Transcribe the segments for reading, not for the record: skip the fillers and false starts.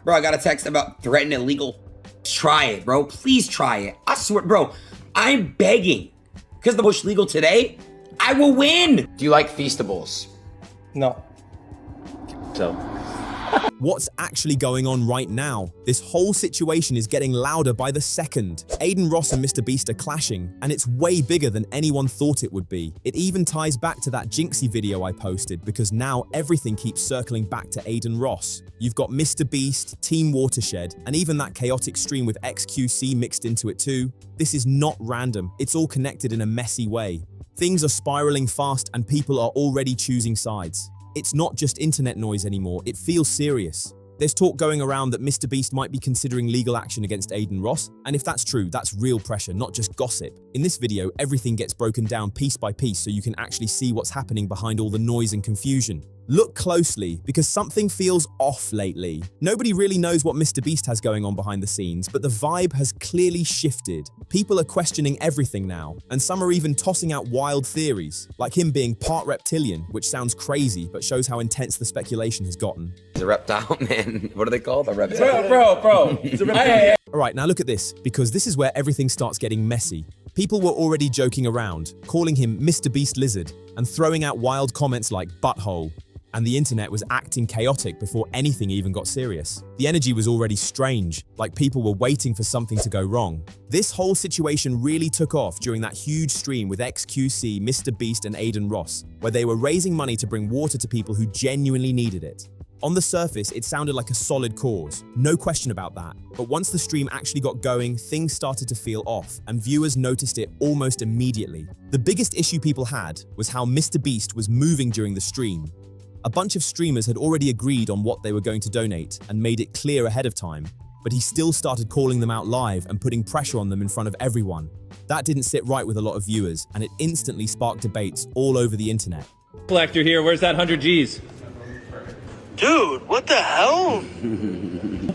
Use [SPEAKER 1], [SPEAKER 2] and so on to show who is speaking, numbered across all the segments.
[SPEAKER 1] Bro, I got a text about threatening illegal. Try it, bro. Please try it. I swear, bro, I'm begging. Because the push legal today, I will win.
[SPEAKER 2] Do you like Feastables?
[SPEAKER 3] No.
[SPEAKER 2] So.
[SPEAKER 4] What's actually going on right now? This whole situation is getting louder by the second. Adin Ross and MrBeast are clashing, and it's way bigger than anyone thought it would be. It even ties back to that Jinxie video I posted, because now everything keeps circling back to Adin Ross. You've got MrBeast, Team Watershed, and even that chaotic stream with XQC mixed into it too. This is not random, it's all connected in a messy way. Things are spiraling fast and people are already choosing sides. It's not just internet noise anymore, it feels serious. There's talk going around that MrBeast might be considering legal action against Adin Ross, and if that's true, that's real pressure, not just gossip. In this video, everything gets broken down piece by piece so you can actually see what's happening behind all the noise and confusion. Look closely, because something feels off lately. Nobody really knows what MrBeast has going on behind the scenes, but the vibe has clearly shifted. People are questioning everything now, and some are even tossing out wild theories, like him being part reptilian, which sounds crazy, but shows how intense the speculation has gotten.
[SPEAKER 1] He's a reptile, man. What are they called? A reptile?
[SPEAKER 3] Bro. Hey.
[SPEAKER 4] Alright, now look at this, because this is where everything starts getting messy. People were already joking around, calling him MrBeast Lizard, and throwing out wild comments like butthole. And the internet was acting chaotic before anything even got serious. The energy was already strange, like people were waiting for something to go wrong. This whole situation really took off during that huge stream with XQC, MrBeast, and Adin Ross, where they were raising money to bring water to people who genuinely needed it. On the surface, it sounded like a solid cause, no question about that. But once the stream actually got going, things started to feel off, and viewers noticed it almost immediately. The biggest issue people had was how MrBeast was moving during the stream. A bunch of streamers had already agreed on what they were going to donate and made it clear ahead of time, but he still started calling them out live and putting pressure on them in front of everyone. That didn't sit right with a lot of viewers, and it instantly sparked debates all over the internet.
[SPEAKER 5] Collector here, where's that 100 G's?
[SPEAKER 6] Dude, what the hell?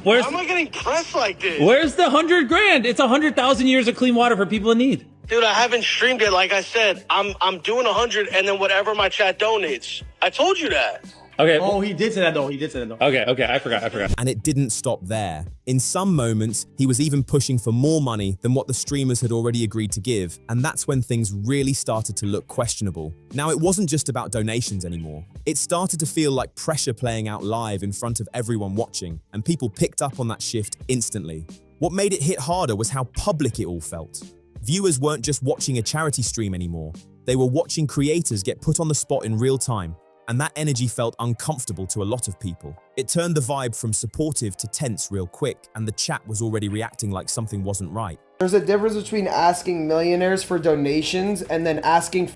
[SPEAKER 5] Where's,
[SPEAKER 6] How am I getting pressed like this?
[SPEAKER 5] where's the 100 grand? It's 100,000 years of clean water for people in need.
[SPEAKER 6] Dude, I haven't streamed it. Like I said, I'm doing 100 and then whatever my chat donates. I told you that.
[SPEAKER 5] Okay.
[SPEAKER 3] Oh, he did say that though.
[SPEAKER 5] Okay, I forgot.
[SPEAKER 4] And it didn't stop there. In some moments, he was even pushing for more money than what the streamers had already agreed to give, and that's when things really started to look questionable. Now, it wasn't just about donations anymore. It started to feel like pressure playing out live in front of everyone watching, and people picked up on that shift instantly. What made it hit harder was how public it all felt. Viewers weren't just watching a charity stream anymore. They were watching creators get put on the spot in real time, and that energy felt uncomfortable to a lot of people. It turned the vibe from supportive to tense real quick, and the chat was already reacting like something wasn't right.
[SPEAKER 7] There's a difference between asking millionaires for donations and then asking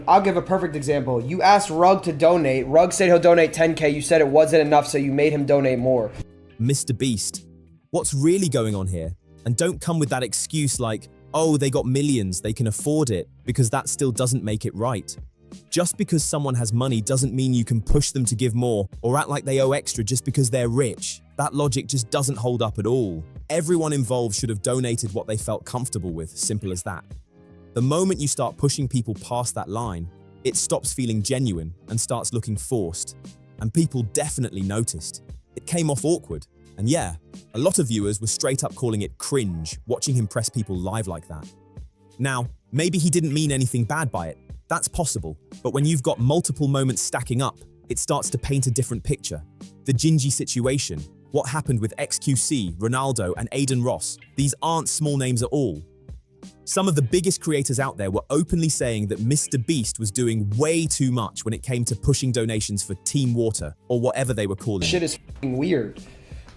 [SPEAKER 7] I'll give a perfect example. You asked Rug to donate. Rug said he'll donate 10K. You said it wasn't enough, so you made him donate more.
[SPEAKER 4] MrBeast, what's really going on here? And don't come with that excuse like, oh, they got millions, they can afford it, because that still doesn't make it right. Just because someone has money doesn't mean you can push them to give more or act like they owe extra just because they're rich. That logic just doesn't hold up at all. Everyone involved should have donated what they felt comfortable with, simple as that. The moment you start pushing people past that line, it stops feeling genuine and starts looking forced. And people definitely noticed. It came off awkward. And yeah, a lot of viewers were straight up calling it cringe, watching him press people live like that. Now, maybe he didn't mean anything bad by it. That's possible, but when you've got multiple moments stacking up, it starts to paint a different picture. The Gingy situation, what happened with XQC, Ronaldo, and Adin Ross, these aren't small names at all. Some of the biggest creators out there were openly saying that MrBeast was doing way too much when it came to pushing donations for Team Water, or whatever they were calling it.
[SPEAKER 7] Shit is f***ing weird.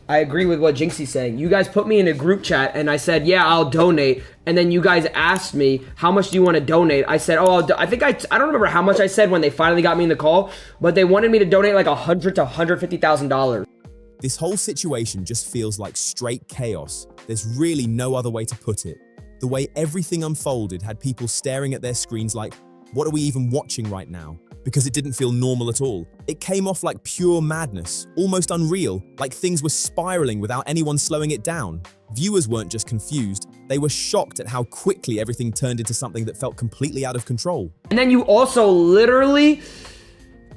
[SPEAKER 7] I agree with what Jinxie's saying. You guys put me in a group chat and I said, yeah, I'll donate. And then you guys asked me, how much do you want to donate? I said, oh, I don't remember how much I said when they finally got me in the call, but they wanted me to donate like $100,000 to $150,000.
[SPEAKER 4] This whole situation just feels like straight chaos. There's really no other way to put it. The way everything unfolded had people staring at their screens like, what are we even watching right now? Because it didn't feel normal at all. It came off like pure madness, almost unreal, like things were spiraling without anyone slowing it down. Viewers weren't just confused, they were shocked at how quickly everything turned into something that felt completely out of control.
[SPEAKER 7] And then you also literally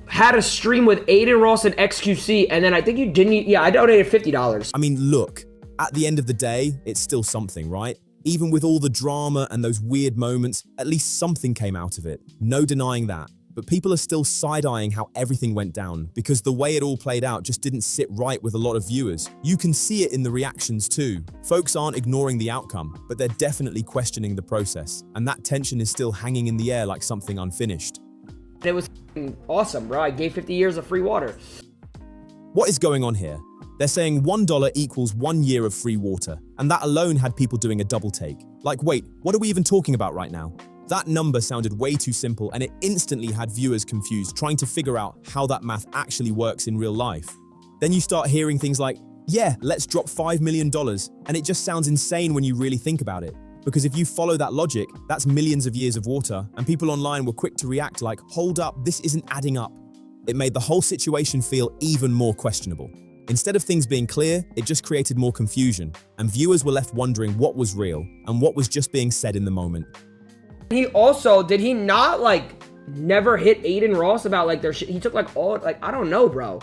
[SPEAKER 7] had a stream with Adin Ross and XQC, and then I think you didn't. Yeah, I donated $50.
[SPEAKER 4] I mean, look, at the end of the day, it's still something, right? Even with all the drama and those weird moments, at least something came out of it. No denying that. But people are still side-eyeing how everything went down because the way it all played out just didn't sit right with a lot of viewers. You can see it in the reactions too. Folks aren't ignoring the outcome, but they're definitely questioning the process. And that tension is still hanging in the air like something unfinished.
[SPEAKER 7] It was awesome, bro. I gave 50 years of free water.
[SPEAKER 4] What is going on here? They're saying $1 equals 1 year of free water, and that alone had people doing a double take. Like, wait, what are we even talking about right now? That number sounded way too simple, and it instantly had viewers confused, trying to figure out how that math actually works in real life. Then you start hearing things like, yeah, let's drop $5 million, and it just sounds insane when you really think about it. Because if you follow that logic, that's millions of years of water, and people online were quick to react like, hold up, this isn't adding up. It made the whole situation feel even more questionable. Instead of things being clear, it just created more confusion, and viewers were left wondering what was real and what was just being said in the moment.
[SPEAKER 7] He also, did he not like never hit Adin Ross about like their shit? He took like all, like, I don't know, bro.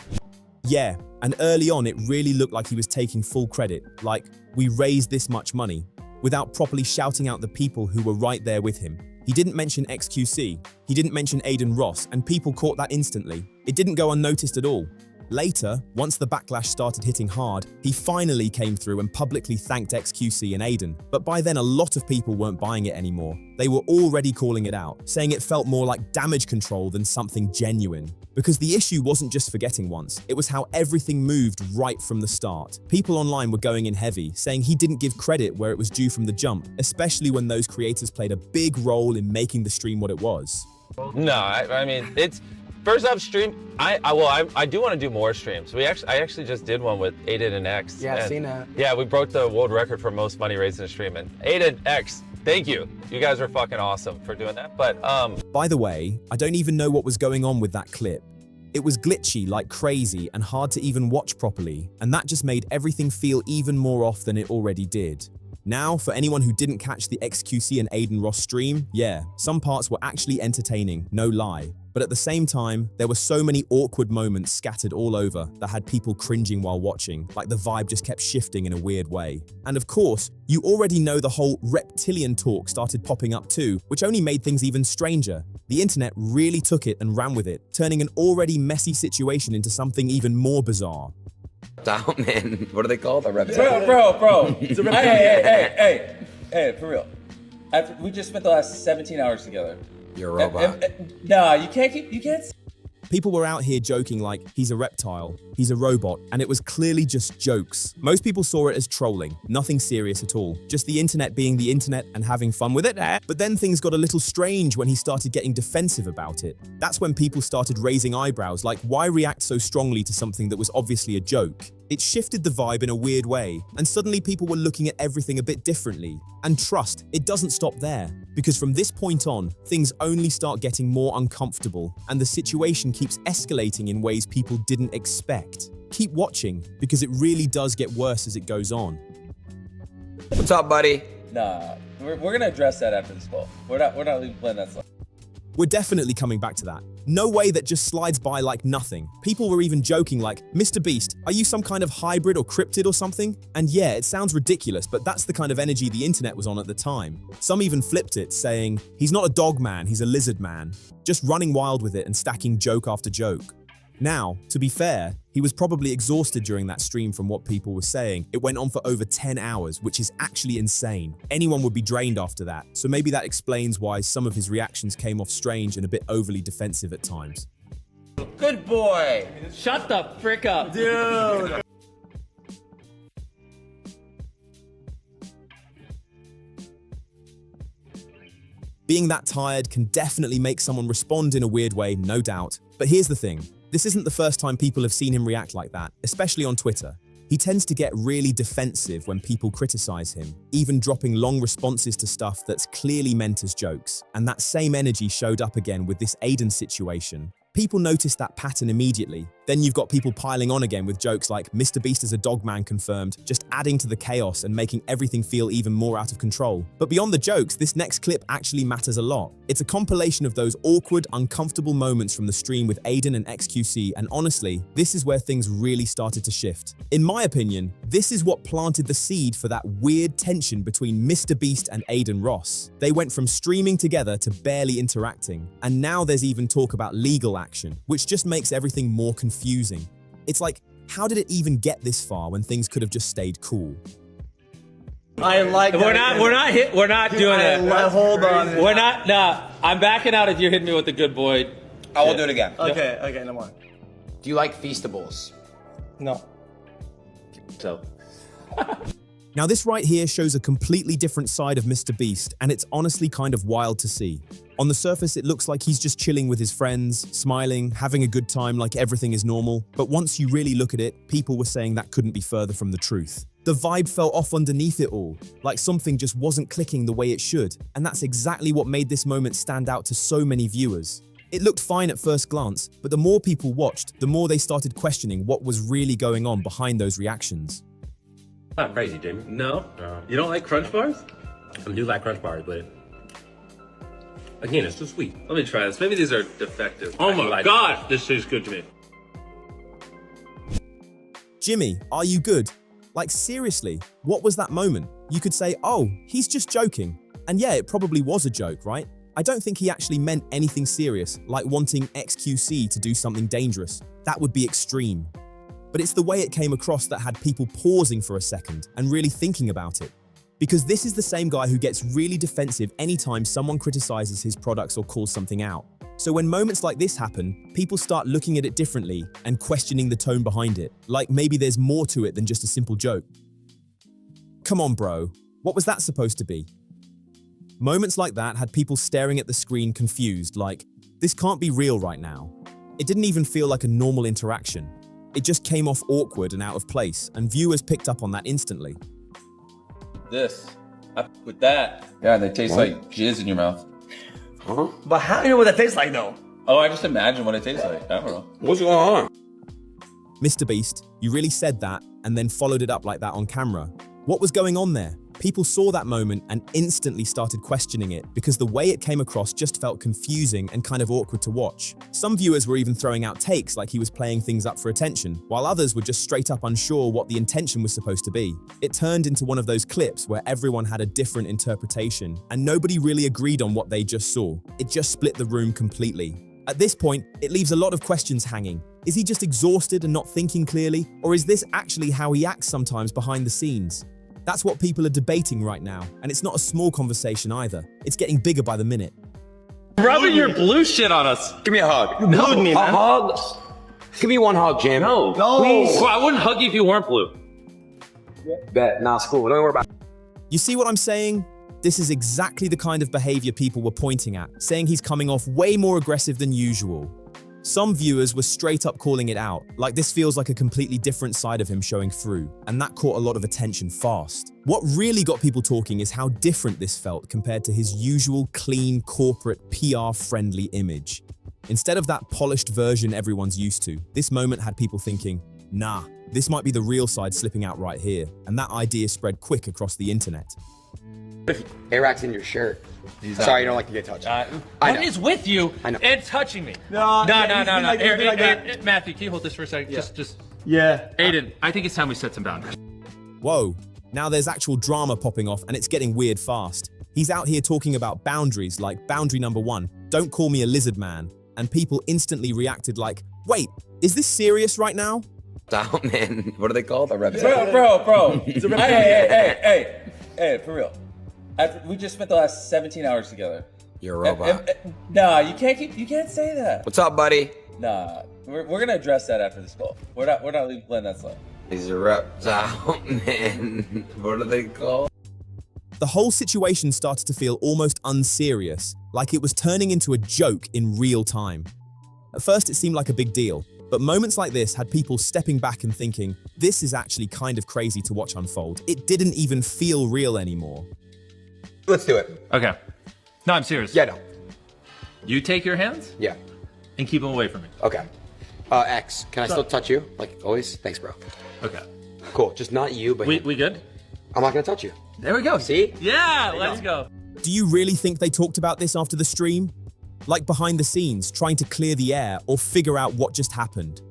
[SPEAKER 4] Yeah, and early on it really looked like he was taking full credit, like, we raised this much money, without properly shouting out the people who were right there with him. He didn't mention XQC, he didn't mention Adin Ross, and people caught that instantly. It didn't go unnoticed at all. Later, once the backlash started hitting hard, he finally came through and publicly thanked XQC and Adin. But by then, a lot of people weren't buying it anymore. They were already calling it out, saying it felt more like damage control than something genuine. Because the issue wasn't just forgetting once, it was how everything moved right from the start. People online were going in heavy, saying he didn't give credit where it was due from the jump, especially when those creators played a big role in making the stream what it was.
[SPEAKER 8] No, I mean, it's... First off, stream. I do want to do more streams. I actually just did one with Adin and X.
[SPEAKER 3] Yeah, I've seen that.
[SPEAKER 8] Yeah, we broke the world record for most money raised in a stream. And Adin, X, thank you. You guys are fucking awesome for doing that. But
[SPEAKER 4] by the way, I don't even know what was going on with that clip. It was glitchy like crazy and hard to even watch properly, and that just made everything feel even more off than it already did. Now, for anyone who didn't catch the XQC and Adin Ross stream, yeah, some parts were actually entertaining, no lie. But at the same time, there were so many awkward moments scattered all over that had people cringing while watching, like the vibe just kept shifting in a weird way. And of course, you already know the whole reptilian talk started popping up too, which only made things even stranger. The internet really took it and ran with it, turning an already messy situation into something even more bizarre.
[SPEAKER 1] Down, man. What are they called? A
[SPEAKER 9] Bro. Hey, for real. We just spent the last 17 hours together.
[SPEAKER 1] You're a robot.
[SPEAKER 9] Nah, you can't.
[SPEAKER 4] People were out here joking like, he's a reptile, he's a robot, and it was clearly just jokes. Most people saw it as trolling, nothing serious at all. Just the internet being the internet and having fun with it. But then things got a little strange when he started getting defensive about it. That's when people started raising eyebrows, like, why react so strongly to something that was obviously a joke? It shifted the vibe in a weird way, and suddenly people were looking at everything a bit differently. And trust, it doesn't stop there, because from this point on, things only start getting more uncomfortable, and the situation keeps escalating in ways people didn't expect. Keep watching, because it really does get worse as it goes on.
[SPEAKER 1] What's up, buddy?
[SPEAKER 9] Nah, we're gonna address that after this call. We're not leaving playing that stuff.
[SPEAKER 4] We're definitely coming back to that. No way that just slides by like nothing. People were even joking like, MrBeast, are you some kind of hybrid or cryptid or something? And yeah, it sounds ridiculous, but that's the kind of energy the internet was on at the time. Some even flipped it, saying, he's not a dog man, he's a lizard man. Just running wild with it and stacking joke after joke. Now, to be fair, he was probably exhausted during that stream from what people were saying. It went on for over 10 hours, which is actually insane. Anyone would be drained after that, so maybe that explains why some of his reactions came off strange and a bit overly defensive at times.
[SPEAKER 9] Good boy.
[SPEAKER 5] Shut the frick up.
[SPEAKER 9] Dude.
[SPEAKER 4] Being that tired can definitely make someone respond in a weird way, no doubt. But here's the thing. This isn't the first time people have seen him react like that, especially on Twitter. He tends to get really defensive when people criticize him, even dropping long responses to stuff that's clearly meant as jokes. And that same energy showed up again with this Adin situation. People noticed that pattern immediately, Then you've got people piling on again with jokes like MrBeast is a dog man confirmed, just adding to the chaos and making everything feel even more out of control. But beyond the jokes, this next clip actually matters a lot. It's a compilation of those awkward, uncomfortable moments from the stream with Adin and XQC, and honestly, this is where things really started to shift. In my opinion, this is what planted the seed for that weird tension between MrBeast and Adin Ross. They went from streaming together to barely interacting, and now there's even talk about legal action, which just makes everything more confusing. It's like, how did it even get this far when things could have just stayed cool?
[SPEAKER 3] I like
[SPEAKER 5] We're not doing it.
[SPEAKER 3] Hold on.
[SPEAKER 5] We're not. Nah, I'm backing out if you're hitting me with the good boy.
[SPEAKER 9] I will do it again.
[SPEAKER 3] Okay, no more.
[SPEAKER 2] Do you like Feastables?
[SPEAKER 3] No.
[SPEAKER 2] So.
[SPEAKER 4] Now this right here shows a completely different side of MrBeast, and it's honestly kind of wild to see. On the surface, it looks like he's just chilling with his friends, smiling, having a good time like everything is normal. But once you really look at it, people were saying that couldn't be further from the truth. The vibe fell off underneath it all, like something just wasn't clicking the way it should. And that's exactly what made this moment stand out to so many viewers. It looked fine at first glance, but the more people watched, the more they started questioning what was really going on behind those reactions.
[SPEAKER 10] Not crazy, Jamie. No. You don't like Crunch Bars? I do like Crunch Bars, but again, it's too sweet.
[SPEAKER 9] Let me try this. Maybe these are defective.
[SPEAKER 10] Oh my God, this tastes good to me.
[SPEAKER 4] Jimmy, are you good? Like seriously, what was that moment? You could say, oh, he's just joking. And yeah, it probably was a joke, right? I don't think he actually meant anything serious, like wanting XQC to do something dangerous. That would be extreme. But it's the way it came across that had people pausing for a second and really thinking about it. Because this is the same guy who gets really defensive anytime someone criticizes his products or calls something out. So when moments like this happen, people start looking at it differently and questioning the tone behind it, like maybe there's more to it than just a simple joke. Come on, bro. What was that supposed to be? Moments like that had people staring at the screen confused, like, this can't be real right now. It didn't even feel like a normal interaction. It just came off awkward and out of place, and viewers picked up on that instantly.
[SPEAKER 9] With that. Yeah, they taste like jizz in your mouth.
[SPEAKER 3] Huh? But how do you know what that tastes like, though?
[SPEAKER 9] Oh, I just imagine what it tastes like. I don't know.
[SPEAKER 10] What's going on?
[SPEAKER 4] MrBeast, you really said that and then followed it up like that on camera. What was going on there? People saw that moment and instantly started questioning it because the way it came across just felt confusing and kind of awkward to watch. Some viewers were even throwing out takes like he was playing things up for attention, while others were just straight up unsure what the intention was supposed to be. It turned into one of those clips where everyone had a different interpretation and nobody really agreed on what they just saw. It just split the room completely. At this point, it leaves a lot of questions hanging. Is he just exhausted and not thinking clearly? Or is this actually how he acts sometimes behind the scenes? That's what people are debating right now, and it's not a small conversation either. It's getting bigger by the minute.
[SPEAKER 5] Rubbing your blue shit on us.
[SPEAKER 2] Give me a hug.
[SPEAKER 3] No, me, man.
[SPEAKER 2] A hug. Give me one hug, Jim.
[SPEAKER 3] No.
[SPEAKER 2] Please.
[SPEAKER 5] Well, I wouldn't hug you if you weren't blue.
[SPEAKER 2] Bet. Nah, it's cool. Don't worry about it.
[SPEAKER 4] You see what I'm saying? This is exactly the kind of behavior people were pointing at, saying he's coming off way more aggressive than usual. Some viewers were straight up calling it out, like this feels like a completely different side of him showing through, and that caught a lot of attention fast. What really got people talking is how different this felt compared to his usual clean, corporate, PR-friendly image. Instead of that polished version everyone's used to, this moment had people thinking, nah, this might be the real side slipping out right here, and that idea spread quick across the internet.
[SPEAKER 2] Airrack's in your shirt. Sorry, you don't like to get touched.
[SPEAKER 5] What is with you
[SPEAKER 2] I know.
[SPEAKER 5] and touching me?
[SPEAKER 3] No.
[SPEAKER 5] Matthew, can you hold this for a second?
[SPEAKER 3] Yeah.
[SPEAKER 5] Just.
[SPEAKER 3] Yeah.
[SPEAKER 5] Aiden, I think it's time we set some boundaries.
[SPEAKER 4] Whoa, now there's actual drama popping off and it's getting weird fast. He's out here talking about boundaries like boundary number 1, don't call me a lizard man. And people instantly reacted like, wait, is this serious right now?
[SPEAKER 2] Down, man. What are they called? A rabbit.
[SPEAKER 9] Bro. Hey, for real. We just spent the last 17 hours together.
[SPEAKER 2] You're a robot.
[SPEAKER 9] Nah, you can't say that.
[SPEAKER 2] What's up, buddy?
[SPEAKER 9] Nah, we're gonna address that after this call. We're not letting that slide.
[SPEAKER 2] These are reptile, man. What are they called?
[SPEAKER 4] The whole situation started to feel almost unserious, like it was turning into a joke in real time. At first it seemed like a big deal, but moments like this had people stepping back and thinking, this is actually kind of crazy to watch unfold. It didn't even feel real anymore.
[SPEAKER 2] Let's do it.
[SPEAKER 5] Okay. No, I'm serious.
[SPEAKER 2] Yeah, no.
[SPEAKER 5] You take your hands
[SPEAKER 2] Yeah.
[SPEAKER 5] and keep them away from me.
[SPEAKER 2] Okay. X. Can I still touch you? Like always? Thanks, bro.
[SPEAKER 10] Okay.
[SPEAKER 2] Cool. Just not you, but
[SPEAKER 10] We good?
[SPEAKER 2] I'm not gonna touch you.
[SPEAKER 3] There we go.
[SPEAKER 2] See?
[SPEAKER 9] Yeah, let's go.
[SPEAKER 4] Do you really think they talked about this after the stream? Like behind the scenes, trying to clear the air or figure out what just happened?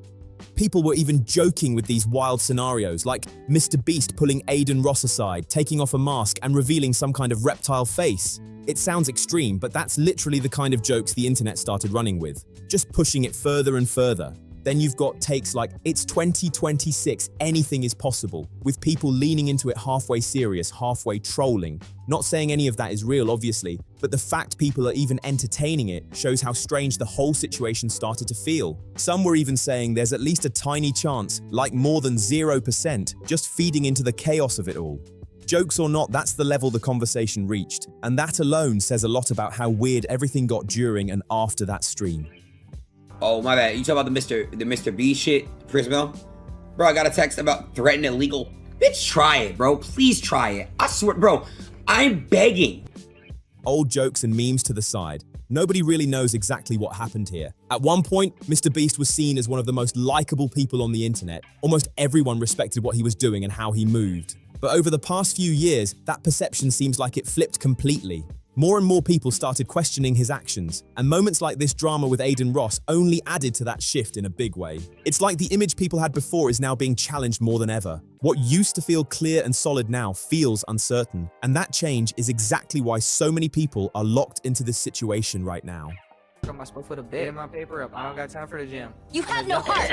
[SPEAKER 4] People were even joking with these wild scenarios, like MrBeast pulling Adin Ross aside, taking off a mask and revealing some kind of reptile face. It sounds extreme, but that's literally the kind of jokes the internet started running with, just pushing it further and further. Then you've got takes like, it's 2026, anything is possible, with people leaning into it halfway serious, halfway trolling. Not saying any of that is real, obviously, but the fact people are even entertaining it shows how strange the whole situation started to feel. Some were even saying there's at least a tiny chance, like more than 0%, just feeding into the chaos of it all. Jokes or not, that's the level the conversation reached, and that alone says a lot about how weird everything got during and after that stream.
[SPEAKER 1] Oh, my bad. You talking about the MrBeast shit, Chris Mill? Bro, I got a text about threatening illegal. Bitch, try it, bro. Please try it. I swear, bro, I'm begging.
[SPEAKER 4] Old jokes and memes to the side. Nobody really knows exactly what happened here. At one point, MrBeast was seen as one of the most likable people on the internet. Almost everyone respected what he was doing and how he moved. But over the past few years, that perception seems like it flipped completely. More and more people started questioning his actions, and moments like this drama with Adin Ross only added to that shift in a big way. It's like the image people had before is now being challenged more than ever. What used to feel clear and solid now feels uncertain, and that change is exactly why so many people are locked into this situation right now.
[SPEAKER 11] I spoke for the bed. Get my paper up. I don't got time for the gym.
[SPEAKER 12] You have no heart.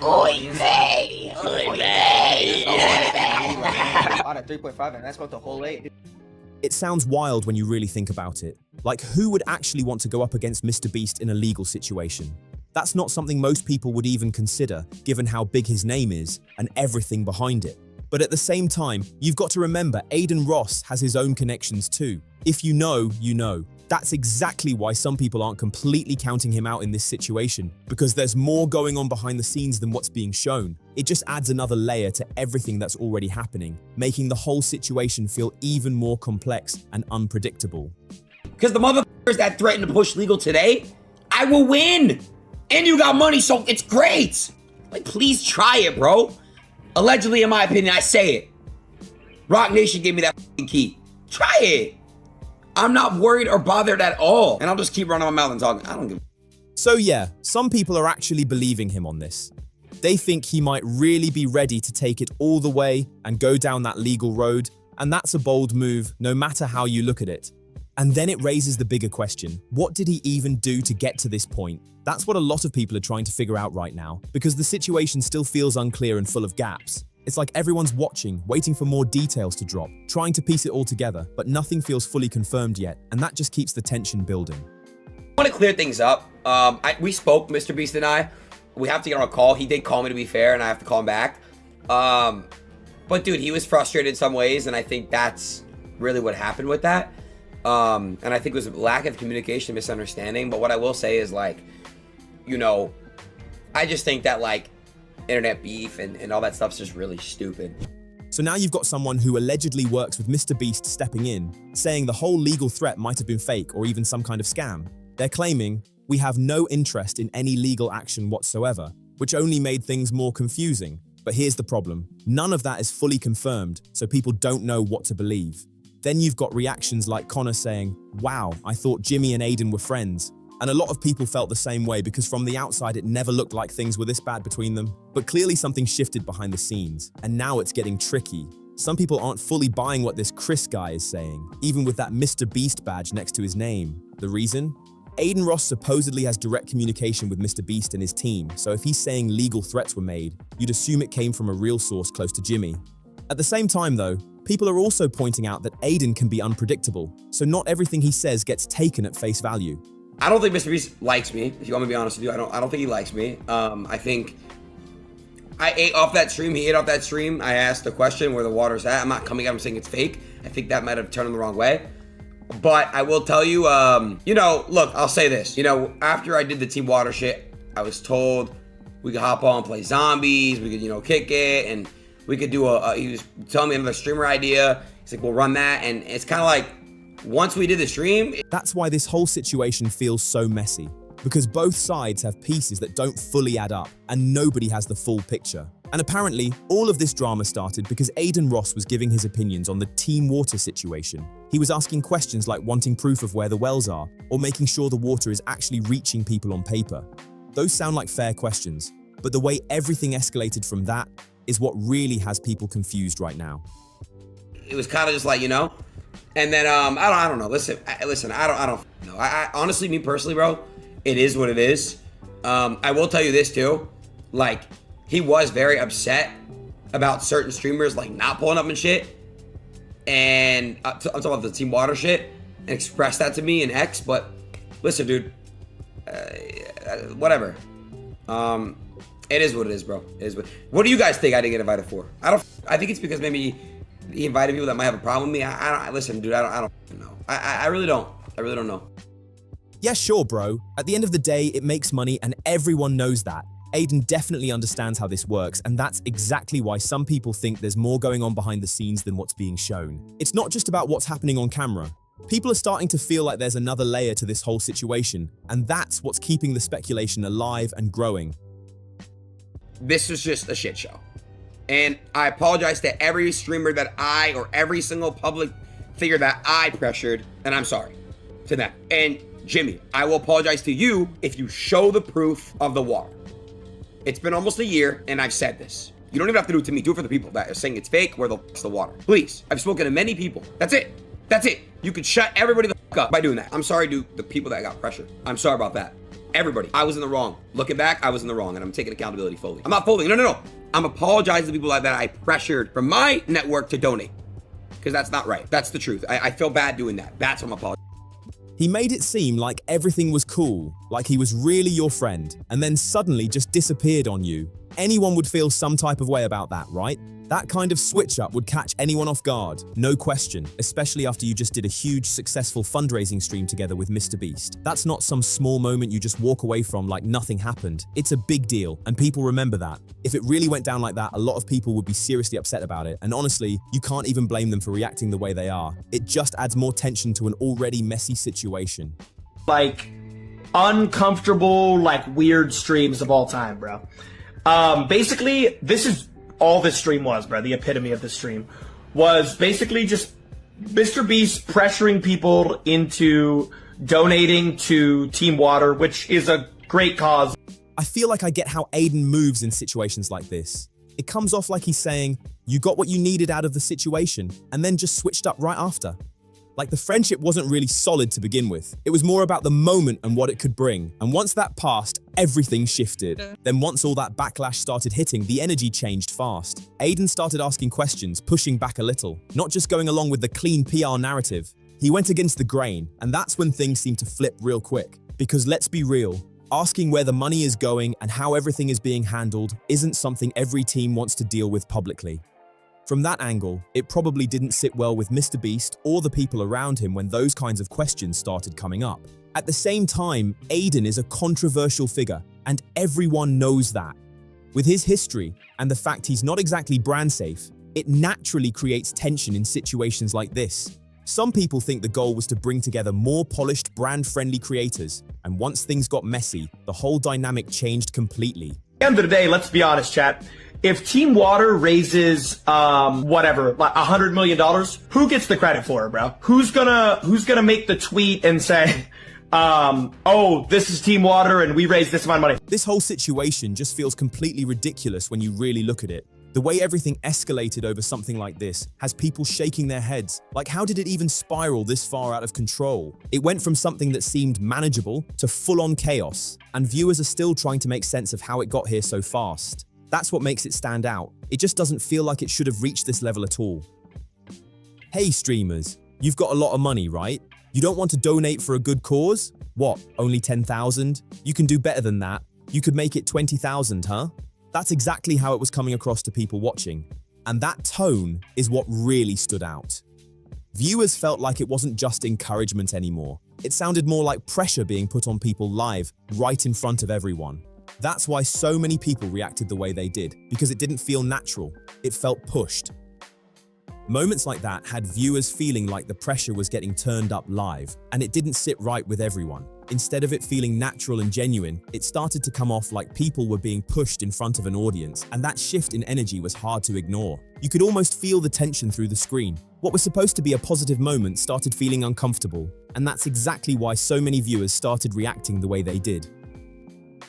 [SPEAKER 11] Oy vey. Oy vey. On a 3.5 and that's got the whole 8.
[SPEAKER 4] It sounds wild when you really think about it. Like, who would actually want to go up against MrBeast in a legal situation? That's not something most people would even consider, given how big his name is and everything behind it. But at the same time, you've got to remember Adin Ross has his own connections too. If you know, you know. That's exactly why some people aren't completely counting him out in this situation, because there's more going on behind the scenes than what's being shown. It just adds another layer to everything that's already happening, making the whole situation feel even more complex and unpredictable.
[SPEAKER 1] Because the motherfuckers that threaten to push legal today, I will win. And you got money, so it's great. Like, please try it, bro. Allegedly, in my opinion, I say it. Rock Nation gave me that key. Try it. I'm not worried or bothered at all. And I'll just keep running my mouth and talking. I don't give a.
[SPEAKER 4] So yeah, some people are actually believing him on this. They think he might really be ready to take it all the way and go down that legal road, and that's a bold move, no matter how you look at it. And then it raises the bigger question, what did he even do to get to this point? That's what a lot of people are trying to figure out right now, because the situation still feels unclear and full of gaps. It's like everyone's watching, waiting for more details to drop, trying to piece it all together, but nothing feels fully confirmed yet, and that just keeps the tension building.
[SPEAKER 1] I want to clear things up. We spoke, MrBeast and I. We have to get on a call. He did call me, to be fair, and I have to call him back. But dude, he was frustrated in some ways, and I think that's really what happened with that. And I think it was a lack of communication, misunderstanding. But what I will say is, like, you know, I just think that, like, internet beef and all that stuff's just really stupid.
[SPEAKER 4] So now you've got someone who allegedly works with MrBeast stepping in, saying the whole legal threat might have been fake or even some kind of scam. They're claiming, we have no interest in any legal action whatsoever, which only made things more confusing. But here's the problem. None of that is fully confirmed, so people don't know what to believe. Then you've got reactions like Connor saying, wow, I thought Jimmy and Adin were friends. And a lot of people felt the same way because from the outside it never looked like things were this bad between them. But clearly something shifted behind the scenes, and now it's getting tricky. Some people aren't fully buying what this Chris guy is saying, even with that MrBeast badge next to his name. The reason? Adin Ross supposedly has direct communication with MrBeast and his team, so if he's saying legal threats were made, you'd assume it came from a real source close to Jimmy. At the same time though, people are also pointing out that Adin can be unpredictable, so not everything he says gets taken at face value.
[SPEAKER 1] I don't think MrBeast likes me, if you want me to be honest with you. I don't think he likes me. I think I ate off that stream. He ate off that stream. I asked the question where the water's at. I'm not coming at him saying it's fake. I think that might have turned him the wrong way. But I will tell you, you know, look, I'll say this. You know, after I did the Team Water shit, I was told we could hop on and play zombies. We could, you know, kick it. And we could do he was telling me another streamer idea. He's like, we'll run that. And it's kind of like, once we did the stream...
[SPEAKER 4] That's why this whole situation feels so messy. because both sides have pieces that don't fully add up and nobody has the full picture. And apparently, all of this drama started because Adin Ross was giving his opinions on the team water situation. He was asking questions like wanting proof of where the wells are or making sure the water is actually reaching people on paper. Those sound like fair questions, but the way everything escalated from that is what really has people confused right now.
[SPEAKER 1] It was kind of just like, you know, and then I don't know. Listen, I don't know. I honestly, me personally, bro, it is what it is. I will tell you this too, like he was very upset about certain streamers like not pulling up and shit, and I'm talking about the Team Water shit, and expressed that to me in X. But listen, dude, whatever. It is what it is, bro. It is what do you guys think I didn't get invited for? I think it's because maybe he invited people that might have a problem with me. I don't listen, dude. I don't know. I really don't. I really don't know.
[SPEAKER 4] Yeah, sure, bro. At the end of the day, it makes money and everyone knows that. Adin definitely understands how this works, and that's exactly why some people think there's more going on behind the scenes than what's being shown. It's not just about what's happening on camera. People are starting to feel like there's another layer to this whole situation, and that's what's keeping the speculation alive and growing.
[SPEAKER 1] This was just a shit show. And I apologize to every streamer that or every single public figure that I pressured, and I'm sorry to them. And Jimmy, I will apologize to you if you show the proof of the water. It's been almost a year, and I've said this. You don't even have to do it to me. Do it for the people that are saying it's fake, where the water. Please. I've spoken to many people. That's it. That's it. You could shut everybody the fuck up by doing that. I'm sorry to the people that got pressured. I'm sorry about that. Everybody. I was in the wrong. Looking back, I was in the wrong, and I'm taking accountability fully. I'm not folding. No. I'm apologizing to people like that I pressured from my network to donate, because that's not right. That's the truth. I feel bad doing that. That's what I'm apologizing.
[SPEAKER 4] He made it seem like everything was cool, like he was really your friend, and then suddenly just disappeared on you. Anyone would feel some type of way about that, right? That kind of switch up would catch anyone off guard, no question, especially after you just did a huge successful fundraising stream together with MrBeast. That's not some small moment you just walk away from like nothing happened. It's a big deal, and people remember that. If it really went down like that, a lot of people would be seriously upset about it, and honestly, you can't even blame them for reacting the way they are. It just adds more tension to an already messy situation.
[SPEAKER 3] Like, uncomfortable, like, weird streams of all time, bro. Basically, this is all this stream was, bro. The epitome of this stream was basically just MrBeast pressuring people into donating to Team Water, which is a great cause.
[SPEAKER 4] I feel like I get how Adin moves in situations like this. It comes off like he's saying, you got what you needed out of the situation, and then just switched up right after. Like the friendship wasn't really solid to begin with. It was more about the moment and what it could bring. And once that passed, everything shifted. Then once all that backlash started hitting, the energy changed fast. Adin started asking questions, pushing back a little, not just going along with the clean PR narrative. He went against the grain, and that's when things seemed to flip real quick. Because let's be real, asking where the money is going and how everything is being handled isn't something every team wants to deal with publicly. From that angle, it probably didn't sit well with MrBeast or the people around him when those kinds of questions started coming up. At the same time, Adin is a controversial figure, and everyone knows that. With his history and the fact he's not exactly brand safe, it naturally creates tension in situations like this. Some people think the goal was to bring together more polished, brand-friendly creators, and once things got messy, the whole dynamic changed completely.
[SPEAKER 3] At the end of the day, let's be honest, chat. If Team Water raises, whatever, like $100 million, who gets the credit for it, bro? Who's gonna make the tweet and say, oh, this is Team Water and we raised this amount of money?
[SPEAKER 4] This whole situation just feels completely ridiculous when you really look at it. The way everything escalated over something like this has people shaking their heads. Like, how did it even spiral this far out of control? It went from something that seemed manageable to full-on chaos, and viewers are still trying to make sense of how it got here so fast. That's what makes it stand out. It just doesn't feel like it should have reached this level at all. Hey streamers, you've got a lot of money, right? You don't want to donate for a good cause? What, only 10,000? You can do better than that. You could make it 20,000, huh? That's exactly how it was coming across to people watching. And that tone is what really stood out. Viewers felt like it wasn't just encouragement anymore. It sounded more like pressure being put on people live, right in front of everyone. That's why so many people reacted the way they did, because it didn't feel natural. It felt pushed. Moments like that had viewers feeling like the pressure was getting turned up live, and it didn't sit right with everyone. Instead of it feeling natural and genuine, it started to come off like people were being pushed in front of an audience, and that shift in energy was hard to ignore. You could almost feel the tension through the screen. What was supposed to be a positive moment started feeling uncomfortable, and that's exactly why so many viewers started reacting the way they did.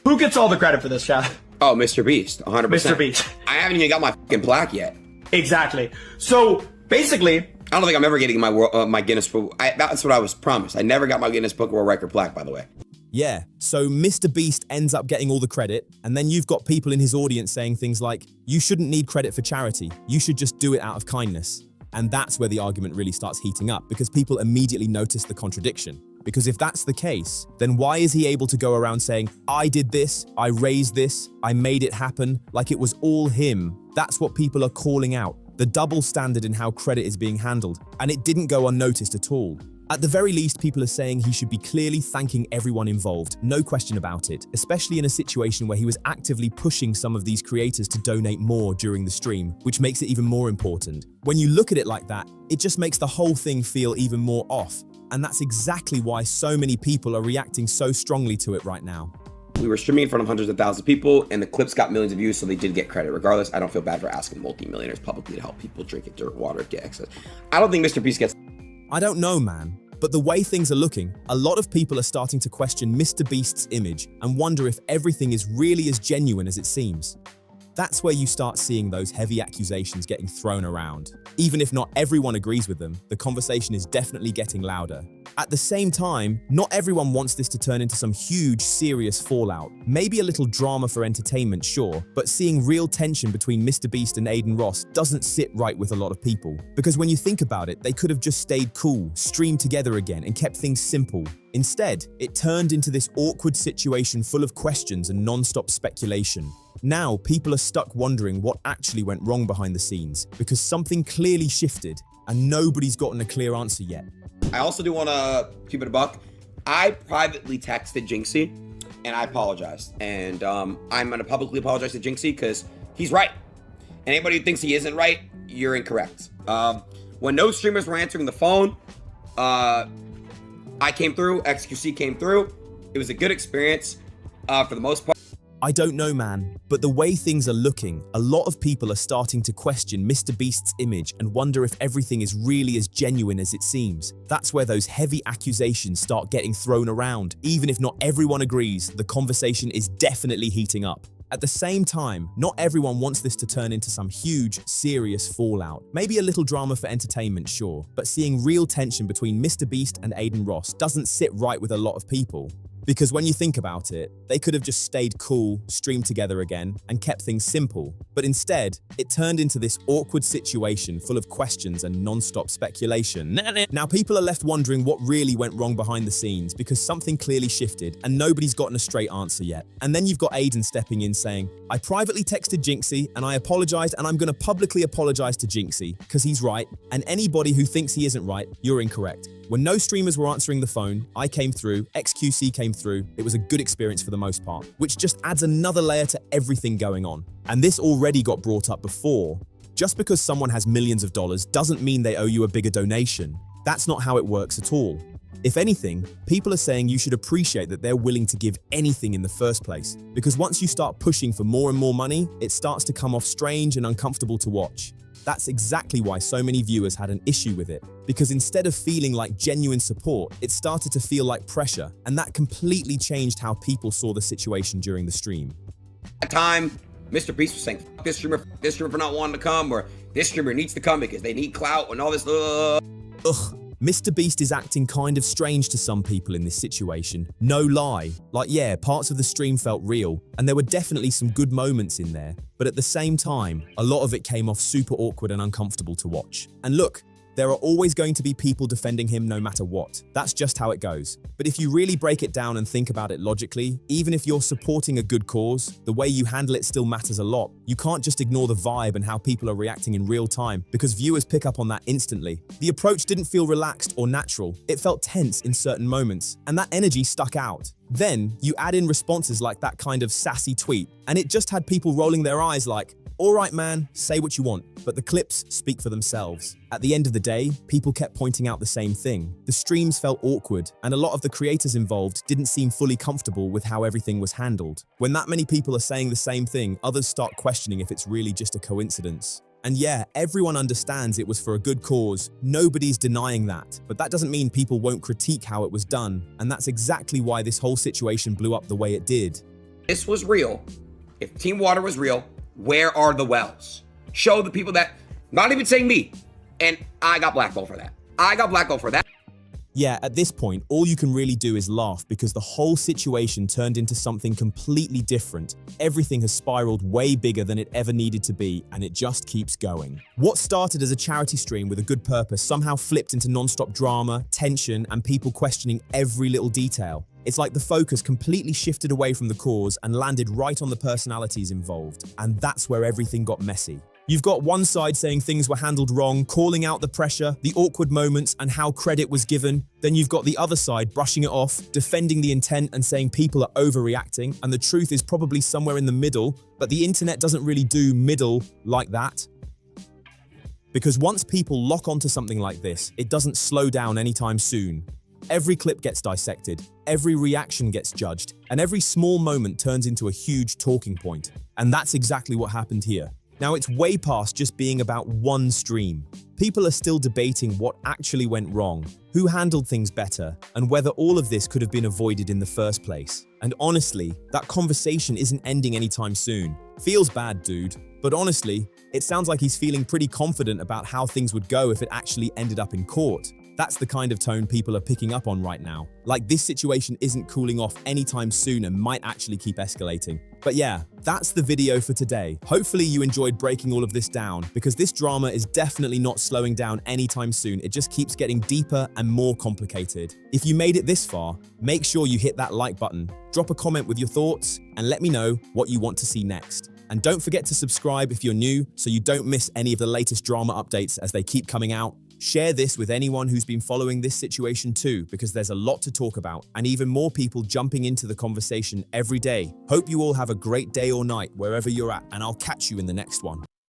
[SPEAKER 3] Who gets all the credit for this, chat?
[SPEAKER 1] Oh, MrBeast, 100%.
[SPEAKER 3] MrBeast.
[SPEAKER 1] I haven't even got my fucking plaque yet.
[SPEAKER 3] Exactly. So basically,
[SPEAKER 1] I don't think I'm ever getting my my Guinness Book. That's what I was promised. I never got my Guinness Book World Record plaque, by the way.
[SPEAKER 4] Yeah, so MrBeast ends up getting all the credit, and then you've got people in his audience saying things like, you shouldn't need credit for charity, you should just do it out of kindness. And that's where the argument really starts heating up, because people immediately notice the contradiction. Because if that's the case, then why is he able to go around saying, I did this, I raised this, I made it happen, like it was all him? That's what people are calling out. The double standard in how credit is being handled, and it didn't go unnoticed at all. At the very least, people are saying he should be clearly thanking everyone involved, no question about it, especially in a situation where he was actively pushing some of these creators to donate more during the stream, which makes it even more important. When you look at it like that, it just makes the whole thing feel even more off, and that's exactly why so many people are reacting so strongly to it right now.
[SPEAKER 1] We were streaming in front of hundreds of thousands of people, and the clips got millions of views, so they did get credit. Regardless, I don't feel bad for asking multi-millionaires publicly to help people drink dirt water, get access. I don't think MrBeast gets...
[SPEAKER 4] I don't know, man. But the way things are looking, a lot of people are starting to question MrBeast's image and wonder if everything is really as genuine as it seems. That's where you start seeing those heavy accusations getting thrown around. Even if not everyone agrees with them, the conversation is definitely getting louder. At the same time, not everyone wants this to turn into some huge, serious fallout. Maybe a little drama for entertainment, sure, but seeing real tension between MrBeast and Adin Ross doesn't sit right with a lot of people. Because when you think about it, they could have just stayed cool, streamed together again, and kept things simple. Instead, it turned into this awkward situation full of questions and non-stop speculation. Now, people are stuck wondering what actually went wrong behind the scenes, because something clearly shifted, and nobody's gotten a clear answer yet.
[SPEAKER 1] I also do want to keep it a buck. I privately texted Jinxie, and I apologized. And I'm going to publicly apologize to Jinxie because he's right. And anybody who thinks he isn't right, you're incorrect. When no streamers were answering the phone, I came through, XQC came through. It was a good experience for the most part.
[SPEAKER 4] I don't know, man, but the way things are looking, a lot of people are starting to question MrBeast's image and wonder if everything is really as genuine as it seems. That's where those heavy accusations start getting thrown around. Even if not everyone agrees, the conversation is definitely heating up. At the same time, not everyone wants this to turn into some huge, serious fallout. Maybe a little drama for entertainment, sure, but seeing real tension between MrBeast and Adin Ross doesn't sit right with a lot of people. Because when you think about it, they could have just stayed cool, streamed together again, and kept things simple. But instead, it turned into this awkward situation full of questions and non-stop speculation. Now people are left wondering what really went wrong behind the scenes because something clearly shifted and nobody's gotten a straight answer yet. And then you've got Adin stepping in saying, I privately texted Jinxie and I apologized and I'm going to publicly apologize to Jinxie because he's right, and anybody who thinks he isn't right, you're incorrect. When no streamers were answering the phone, I came through, XQC came through. It was a good experience for the most part, which just adds another layer to everything going on. And this already got brought up before. Just because someone has millions of dollars doesn't mean they owe you a bigger donation. That's not how it works at all. If anything, people are saying you should appreciate that they're willing to give anything in the first place, because once you start pushing for more and more money, it starts to come off strange and uncomfortable to watch. That's exactly why so many viewers had an issue with it, because instead of feeling like genuine support, it started to feel like pressure, and that completely changed how people saw the situation during the stream.
[SPEAKER 1] At that time, MrBeast was saying, fuck this streamer for not wanting to come, or this streamer needs to come because they need clout and all this.
[SPEAKER 4] Ugh. MrBeast is acting kind of strange to some people in this situation, no lie. Like yeah, parts of the stream felt real, and there were definitely some good moments in there, but at the same time, a lot of it came off super awkward and uncomfortable to watch. And look, there are always going to be people defending him no matter what. That's just how it goes. But if you really break it down and think about it logically, even if you're supporting a good cause, the way you handle it still matters a lot. You can't just ignore the vibe and how people are reacting in real time, because viewers pick up on that instantly. The approach didn't feel relaxed or natural. It felt tense in certain moments, and that energy stuck out. Then, you add in responses like that kind of sassy tweet, and it just had people rolling their eyes like, All right, man, say what you want, but the clips speak for themselves. At the end of the day, people kept pointing out the same thing. The streams felt awkward, and a lot of the creators involved didn't seem fully comfortable with how everything was handled. When that many people are saying the same thing, others start questioning if it's really just a coincidence. And yeah, everyone understands it was for a good cause. Nobody's denying that. But that doesn't mean people won't critique how it was done. And that's exactly why this whole situation blew up the way it did.
[SPEAKER 1] This was real. If Team Water was real, where are the wells? Show the people that, not even saying me, and I got blackballed for that. I got blackballed for that.
[SPEAKER 4] Yeah, at this point, all you can really do is laugh because the whole situation turned into something completely different. Everything has spiraled way bigger than it ever needed to be, and it just keeps going. What started as a charity stream with a good purpose somehow flipped into non-stop drama, tension, and people questioning every little detail. It's like the focus completely shifted away from the cause and landed right on the personalities involved, and that's where everything got messy. You've got one side saying things were handled wrong, calling out the pressure, the awkward moments, and how credit was given. Then you've got the other side brushing it off, defending the intent and saying people are overreacting, and the truth is probably somewhere in the middle, but the internet doesn't really do middle like that. Because once people lock onto something like this, it doesn't slow down anytime soon. Every clip gets dissected, every reaction gets judged, and every small moment turns into a huge talking point. And that's exactly what happened here. Now, it's way past just being about one stream. People are still debating what actually went wrong, who handled things better, and whether all of this could have been avoided in the first place. And honestly, that conversation isn't ending anytime soon. Feels bad, dude. But honestly, it sounds like he's feeling pretty confident about how things would go if it actually ended up in court. That's the kind of tone people are picking up on right now. Like this situation isn't cooling off anytime soon and might actually keep escalating. But yeah, that's the video for today. Hopefully you enjoyed breaking all of this down because this drama is definitely not slowing down anytime soon. It just keeps getting deeper and more complicated. If you made it this far, make sure you hit that like button, drop a comment with your thoughts, and let me know what you want to see next. And don't forget to subscribe if you're new so you don't miss any of the latest drama updates as they keep coming out. Share this with anyone who's been following this situation too, because there's a lot to talk about and even more people jumping into the conversation every day. Hope you all have a great day or night wherever you're at, and I'll catch you in the next one.